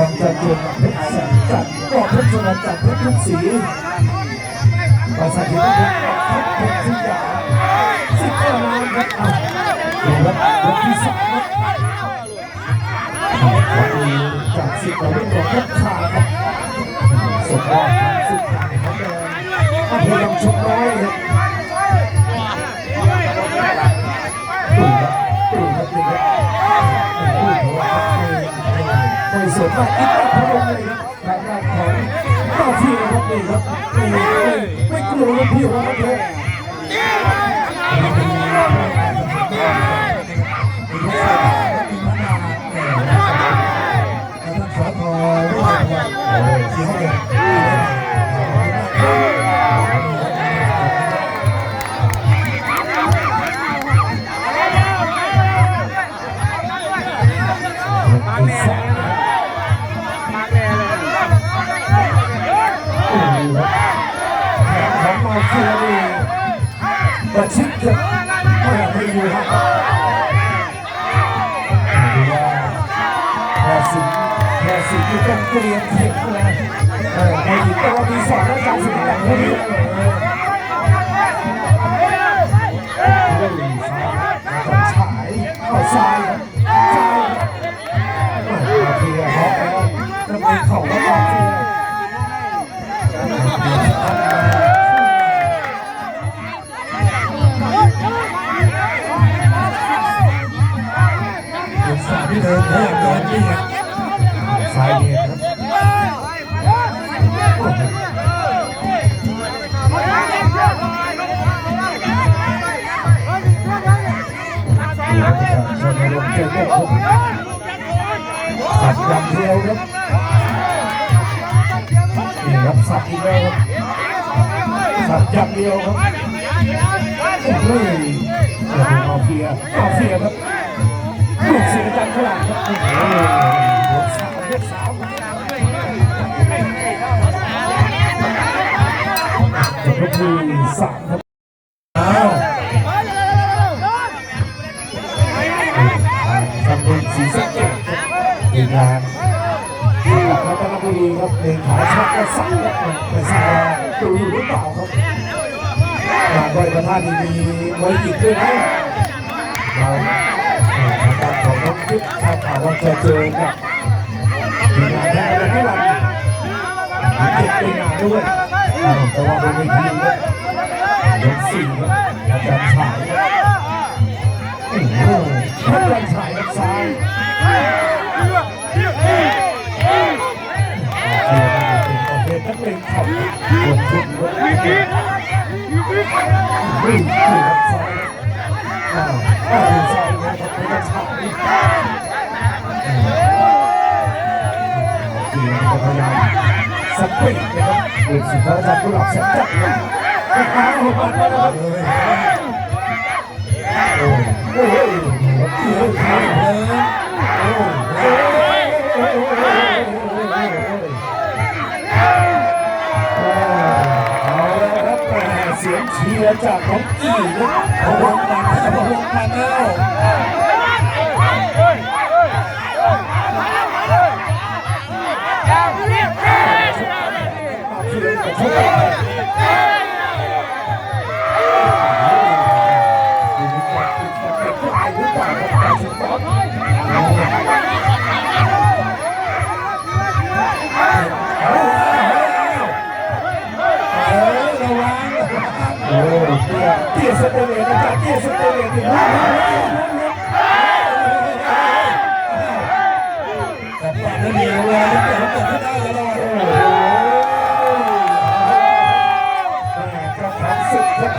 องจันทร์เพชรแสงจันทร์ก็เพชรชนะจันทร์เพชรทุกสีภาษาที่ต้องเป็นเพชรทุกอย่างสิบกว่าล้านครับดูครับวันที่สามวันนี้จากสิบกว่าล้านเพชรขาครับสมบัติสุดท้ายของแดงพยายามชกน้อยครับไม่สนว่าอิทธิพลเลยครับทางด้านของเจ้าพี่ครับนี่ครับไม่กลัวเลยพี่ของมันเลยสทที่เขาเป็นประชิดจะไม่อยู่ครับดูว่าแพรสิงที่ต้องเตรียมเทคเลยในอีกตัวที่สองแล้วการสิงห์แบบนี้ฉายเข้าซ้ายเทียร์ฮอกแล้วต้องมีเข่าแล้วก็เทียร์ที่เดินเดินนี่ครับสายเนียนครับชนลงเจอพวกผมสับอย่างเดียวครับนี่ครับสับอีกแล้วครับสับอย่างเดียวครับเฮ้ยมาเฟียครับลูกเสียจังขนาดครับโอ้โหยกสามจบยกที่สามครับตำบลศรีสะเกษทีมงานรัตนบุรีครับเพลงขาชักก็สั่งครับแต่สั่งดูหรือเปล่าครับการไหว้พระธาตุมีไว้อีกด้วยนะเราการของน้องคิดถ้าถามว่าจะเจอกับทีมงานแท้ๆให้เราเก็บตัวงานด้วยแต่ว่าบนเวทียกสี่อาจารย์ฉายโอ้โหอาจารย์ฉายกับซ้ายประเภทนักเลงขับบนทุนรถวิ่งกับซ้ายดูซ้ายนะครับเป็นอาจารย์ฉายพยายามสปีดนะครับดูสิครับอาจารย์กุหลาบแสนจัดเลยไปหาหัวมันนะครับโอ้โหเสียงเชียร์จากของอีนะพวงมันพวงมันแล้วเตี้ยสเตเลนนะครับเตี้ยสเตเลนถึงแต่ปากนั่นเดียวเลยแต่เขาเปิดไม่ได้เลยเจ้าของศึกครับ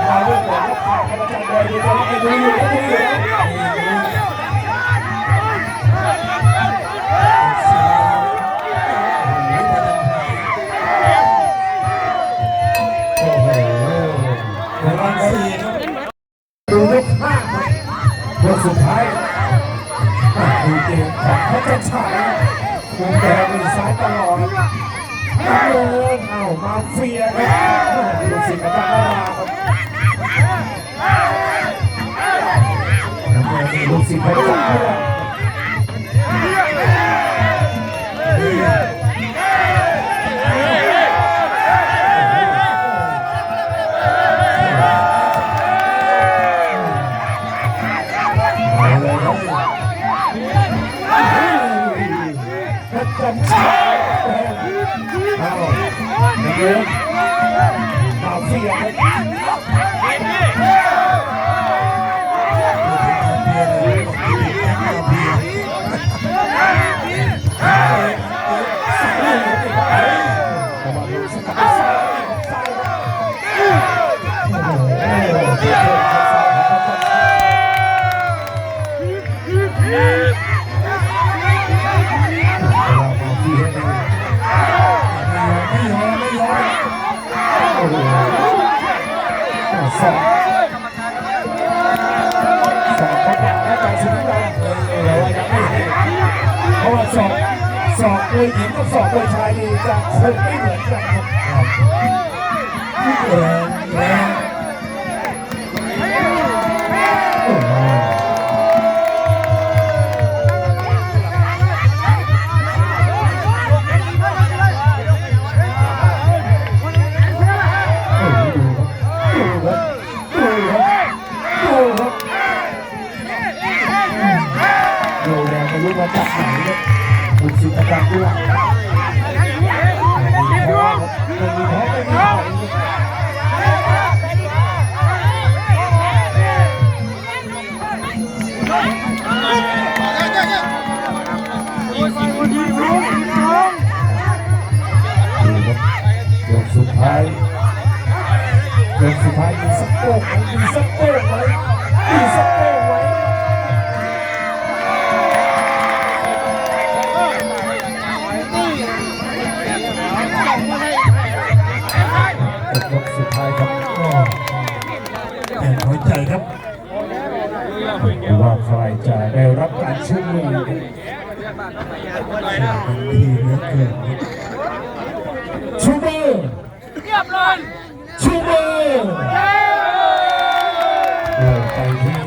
มาเรื่องของข่าวธรรมชาติเลยดูอยู่ดูยกห้าครับยกสุดท้ายดูเกมของพระเจ้าชายมุมแดงมือซ้ายตลอดน้ำเงินมาเฟียครับดูสิกระจังนาราครับน้ำเงินดูสิกระจังนารา จันทร์เอาเดินมาเฟียสองเขาบอกว่าการชนะเรายังไม่เห็นเพราะว่าสองมวยหญิงกับสองมวยชายนี่จะคงไม่เหมือนกันครับแรงรู้มาจากไหนเนี่ยบุกสิทธิ์การด้วยไม่มีท้อไม่มีท้อยกสุดท้ายมีสักโป๊กไว้ยกสุดท้ายครับแข่งหัวใจครับว่าใครจะได้รับการชื่นมือทีเหลือเกินชูเบอร์ไปที่